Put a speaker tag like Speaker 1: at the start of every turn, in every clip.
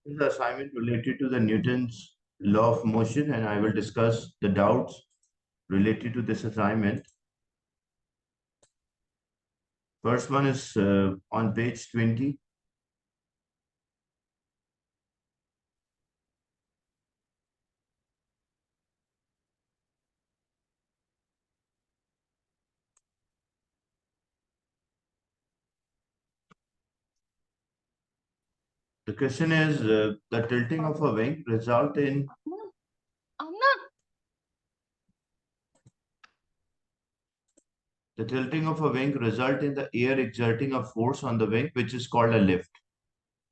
Speaker 1: This is the assignment related to the Newton's law of motion, and I will discuss the doubts related to this assignment. First one is on page 20. The question is the tilting of a wing result in the tilting of a wing result in the air exerting a force on the wing, which is called a lift.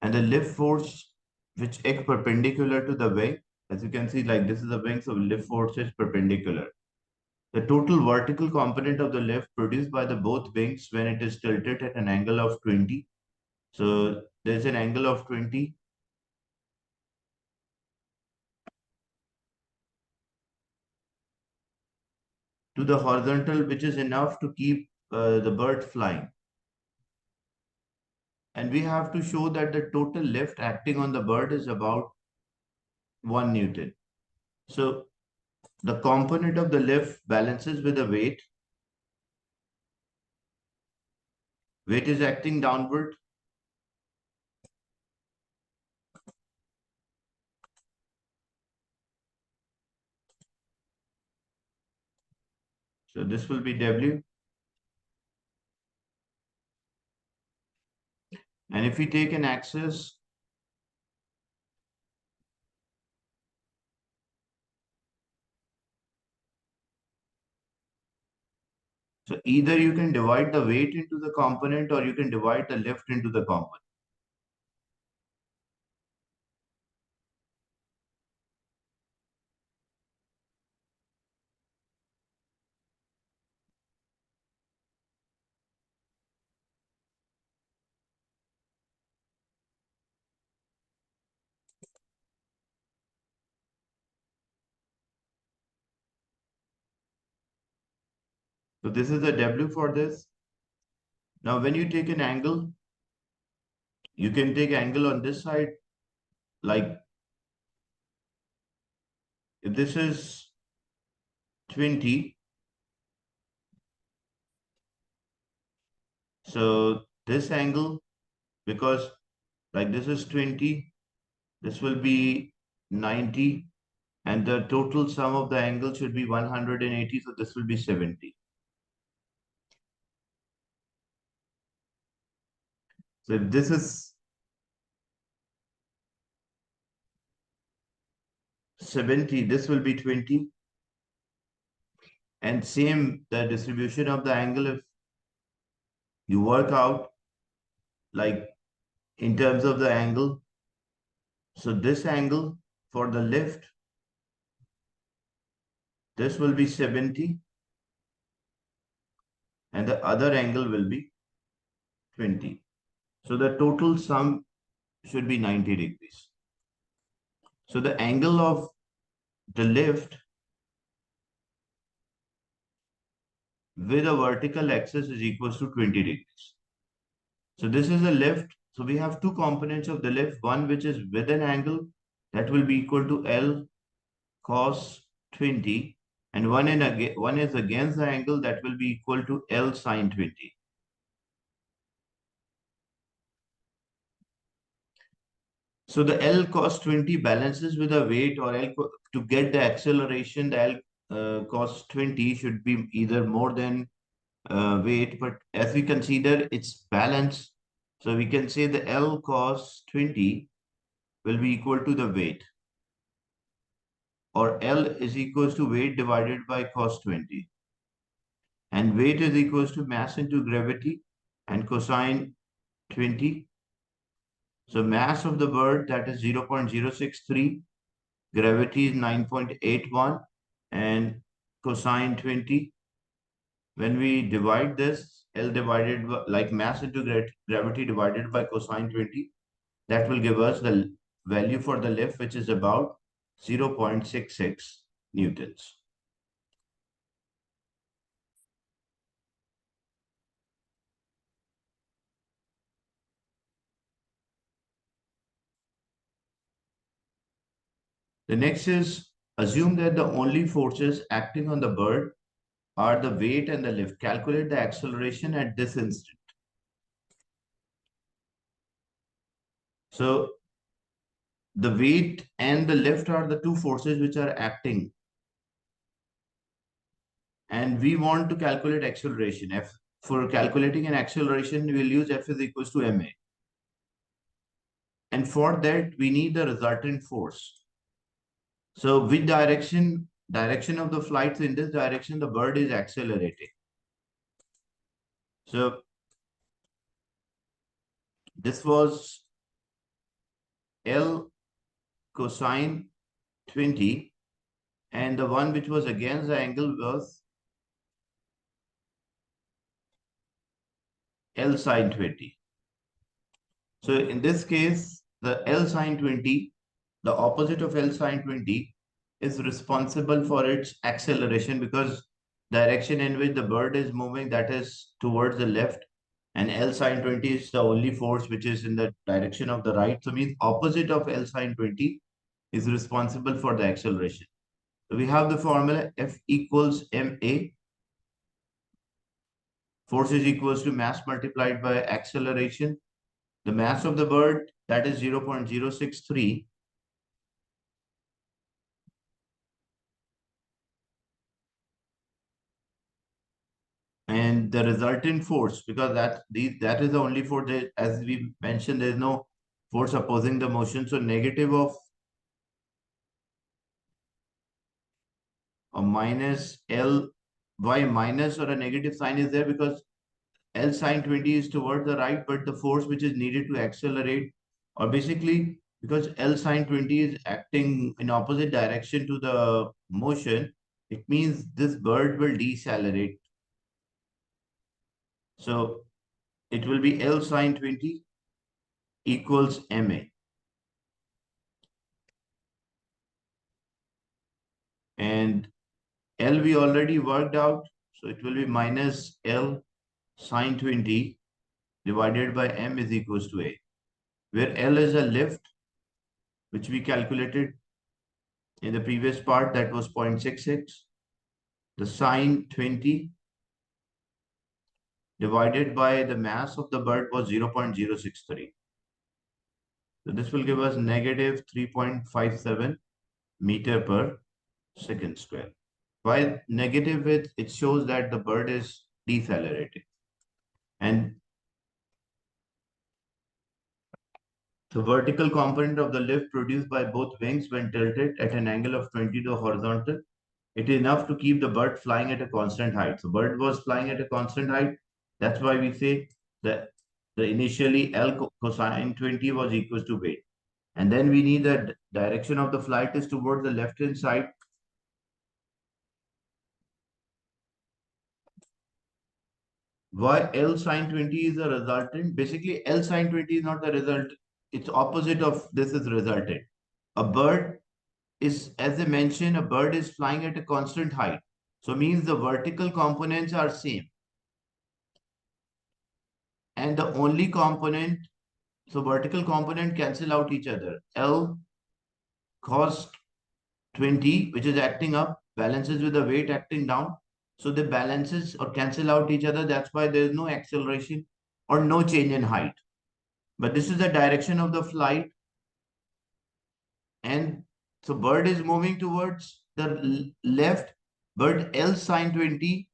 Speaker 1: And the lift force which acts perpendicular to the wing, as you can see, like this is the wing, so lift force is perpendicular. The total vertical component of the lift produced by the both wings when it is tilted at an angle of 20. So there's an angle of 20 to the horizontal, which is enough to keep the bird flying. And we have to show that the total lift acting on the bird is about 1 Newton. So the component of the lift balances with the weight. Weight is acting downward. So this will be W. And if we take an axis, so either you can divide the weight into the component or you can divide the lift into the component. So this is the W for this. Now, when you take an angle, you can take angle on this side, like if this is 20, so this angle, because like this is 20, this will be 90, and the total sum of the angle should be 180, so this will be 70. So if this is 70, this will be 20. And same, the distribution of the angle, if you work out like in terms of the angle, so this angle for the lift, this will be 70 and the other angle will be 20. So the total sum should be 90 degrees. So the angle of the lift with a vertical axis is equals to 20 degrees. So this is the lift. So we have two components of the lift, one which is with an angle that will be equal to L cos 20, and one is against the angle that will be equal to L sine 20. So the L cos 20 balances with a weight, or to get the acceleration, the L cos 20 should be either more than weight, but as we consider its balance, so we can say the L cos 20 will be equal to the weight, or L is equals to weight divided by cos 20. And weight is equals to mass into gravity and cosine 20. So mass of the bird, that is 0.063, gravity is 9.81, and cosine 20. When we divide this, L divided by, like mass into gravity divided by cosine 20, that will give us the value for the lift, which is about 0.66 newtons. The next is assume that the only forces acting on the bird are the weight and the lift. Calculate the acceleration at this instant. So the weight and the lift are the two forces which are acting. And we want to calculate acceleration. For calculating an acceleration, we will use F is equals to ma. And for that, we need the resultant force. So which direction of the flight? So in this direction, the bird is accelerating. So this was L cosine 20, and the one which was against the angle was L sine 20. So in this case, the L sine 20, the opposite of L sine 20, is responsible for its acceleration because direction in which the bird is moving, that is towards the left, and L sine 20 is the only force which is in the direction of the right. So means opposite of L sine 20 is responsible for the acceleration. So we have the formula F equals ma. Force is equals to mass multiplied by acceleration. The mass of the bird, that is 0.063. And the resultant force, because that is the only force that, as we mentioned, there is no force opposing the motion. So negative of a minus L, why minus or a negative sign is there? Because L sine 20 is toward the right, but the force which is needed to accelerate, or basically because L sine 20 is acting in opposite direction to the motion, it means this bird will decelerate. So it will be L sine 20 equals ma. And L we already worked out. So it will be minus L sine 20 divided by m is equals to a, where L is a lift, which we calculated in the previous part, that was 0.66. The sine 20 divided by the mass of the bird was 0.063. So this will give us negative 3.57 meter per second square. Why negative? It shows that the bird is decelerating. And the vertical component of the lift produced by both wings when tilted at an angle of 20 to horizontal, it is enough to keep the bird flying at a constant height. So bird was flying at a constant height. That's why we say that the initially L cosine 20 was equals to weight. And then we need the direction of the flight is towards the left-hand side. Why L sine 20 is a resultant? Basically, L sine 20 is not the result. It's opposite of this is resultant. A bird is, as I mentioned, a bird is flying at a constant height. So means the vertical components are same. And the only component, so vertical component cancel out each other. L cos 20, which is acting up, balances with the weight acting down. So they balances or cancel out each other. That's why there is no acceleration or no change in height. But this is the direction of the flight. And so bird is moving towards the left, but L sine 20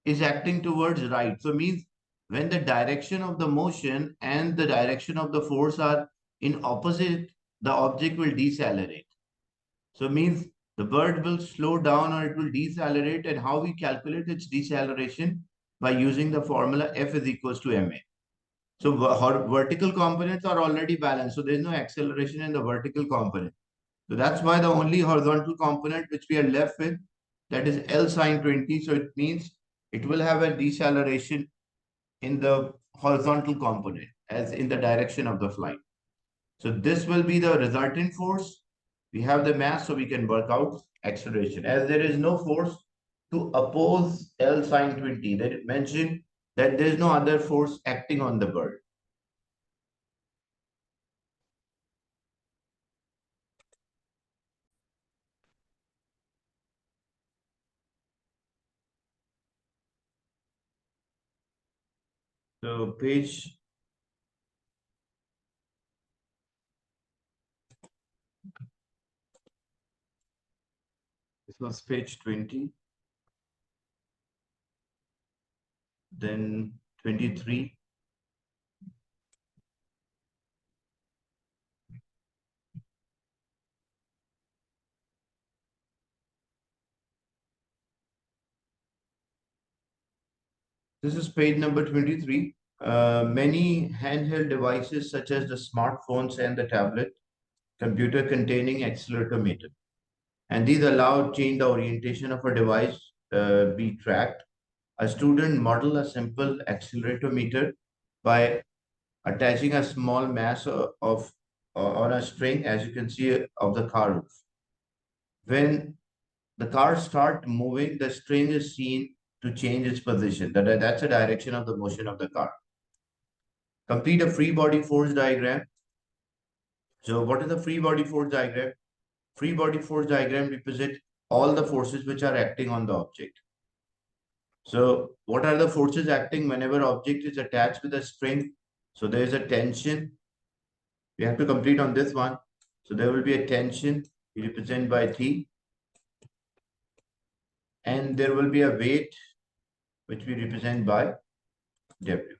Speaker 1: is acting towards right. So means when the direction of the motion and the direction of the force are in opposite, the object will decelerate. So means the bird will slow down or it will decelerate. And how we calculate its deceleration? By using the formula F is equals to ma. So vertical components are already balanced. So there's no acceleration in the vertical component. So that's why the only horizontal component which we are left with, that is L sine 20. So it means it will have a deceleration in the horizontal component as in the direction of the flight. So this will be the resultant force. We have the mass, so we can work out acceleration. As there is no force to oppose L sine 20, that it mentioned that there is no other force acting on the bird. So page, this was page 20, then 23. This is page number 23. Many handheld devices such as the smartphones and the tablet computer containing accelerometer. And these allow change the orientation of a device be tracked. A student model a simple accelerometer by attaching a small mass of on a string, as you can see of the car roof. When the car start moving, the string is seen to change its position. That's the direction of the motion of the car. Complete a free body force diagram. So what is the free body force diagram? Free body force diagram represent all the forces which are acting on the object. So what are the forces acting whenever object is attached with a string? So there is a tension. We have to complete on this one. So there will be a tension represented by T. And there will be a weight which we represent by W.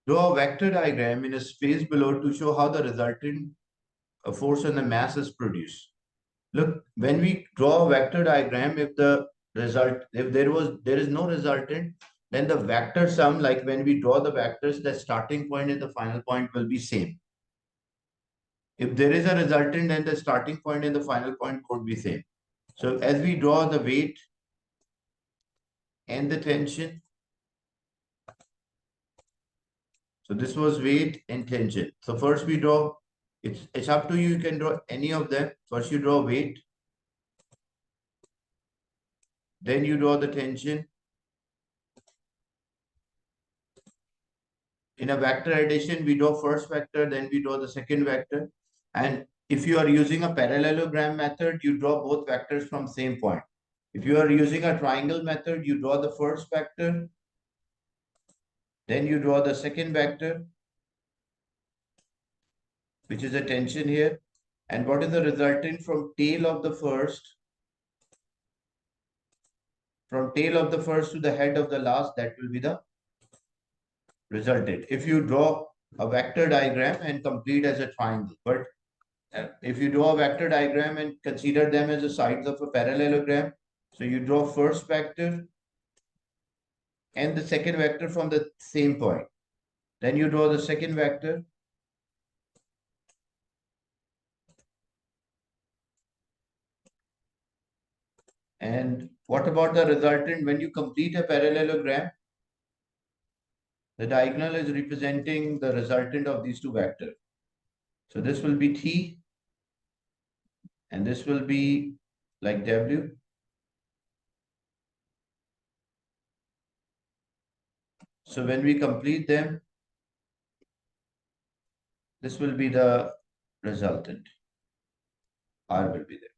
Speaker 1: Draw a vector diagram in a space below to show how the resultant force on the mass is produced. Look, when we draw a vector diagram, if there is no resultant, then the vector sum, like when we draw the vectors, the starting point and the final point will be same. If there is a resultant, then the starting point and the final point could be same. So as we draw the weight and the tension, so this was weight and tension. So first we draw, it's up to you, you can draw any of them. First you draw weight, then you draw the tension. In a vector addition, we draw first vector, then we draw the second vector. And if you are using a parallelogram method, you draw both vectors from same point. If you are using a triangle method, you draw the first vector, then you draw the second vector, which is a tension here. And what is the resultant from tail of the first? From tail of the first to the head of the last, that will be the resultant. If you draw a vector diagram and complete as a triangle, but if you draw a vector diagram and consider them as the sides of a parallelogram, so you draw first vector and the second vector from the same point. Then you draw the second vector. And what about the resultant? When you complete a parallelogram, the diagonal is representing the resultant of these two vectors. So this will be T and this will be like W. So when we complete them, this will be the resultant. R will be there.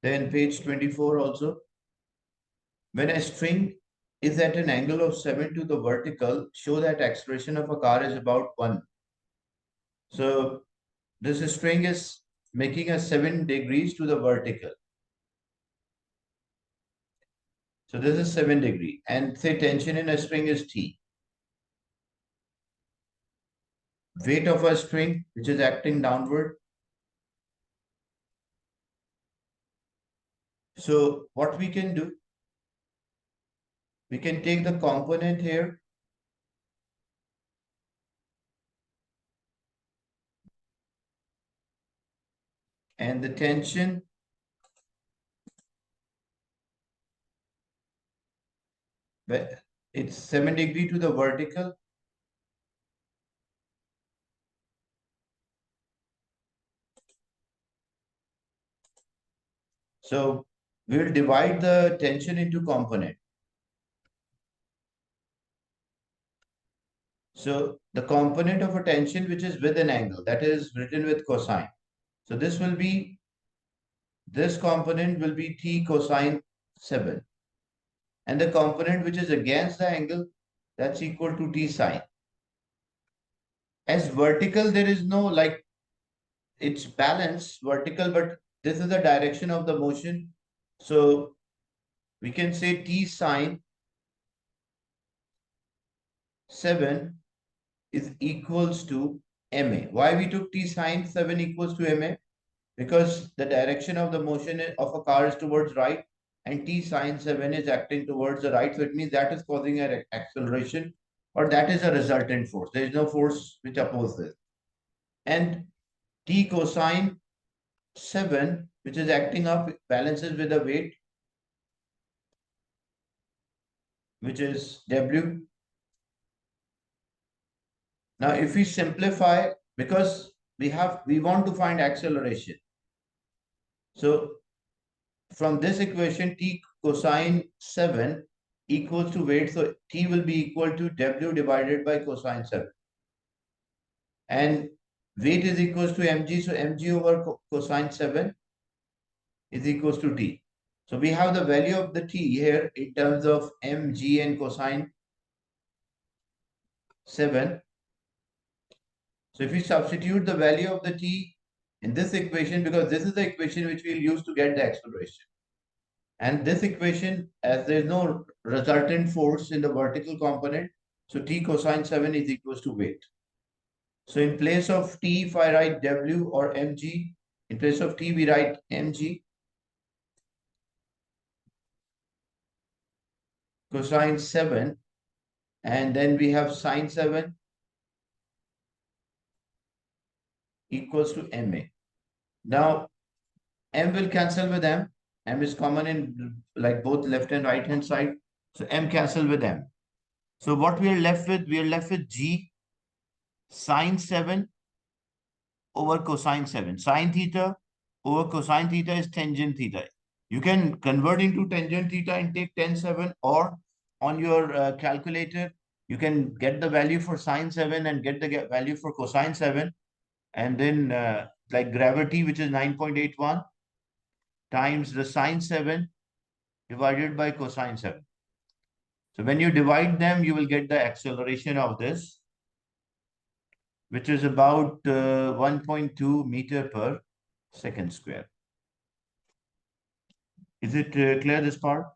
Speaker 1: Then page 24 also. When a string is at an angle of 7 to the vertical, show that acceleration of a car is about 1. So this string is making a 7 degrees to the vertical. So this is 7 degree. And say tension in a string is T. Weight of a string which is acting downward. So what we can do, we can take the component here and the tension it's 7 degree to the vertical. So we will divide the tension into component. So the component of a tension which is with an angle, that is written with cosine. So this component will be T cosine 7. And the component which is against the angle, that's equal to T sine. As vertical, there is no like, it's balanced vertical, but this is the direction of the motion. So we can say T sine 7 is equals to MA. Why we took T sine 7 equals to MA? Because the direction of the motion of a car is towards right and T sine 7 is acting towards the right. So it means that is causing an acceleration or that is a resultant force. There is no force which opposes this. And T cosine 7, which is acting up, balances with the weight, which is W. Now, if we simplify, because we want to find acceleration. So from this equation, T cosine 7 equals to weight. So T will be equal to W divided by cosine 7. And weight is equals to mg. So mg over cosine 7 is equals to T. So we have the value of the T here in terms of mg and cosine 7. So if we substitute the value of the T in this equation, because this is the equation which we'll use to get the acceleration. And this equation, as there is no resultant force in the vertical component, so T cosine 7 is equals to weight. So in place of T, if I write W or mg, in place of T, we write mg cosine 7, and then we have sine 7 equals to MA. Now, M will cancel with M. M is common in like both left and right hand side. So M cancel with M. So what we are left with, G sine 7 over cosine 7. Sine theta over cosine theta is tangent theta. You can convert into tangent theta and take tan 7, or on your calculator, you can get the value for sine 7 and get the value for cosine 7. And then like gravity, which is 9.81 times the sine 7 divided by cosine 7. So when you divide them, you will get the acceleration of this, which is about 1.2 meter per second square. Is it clear, this part?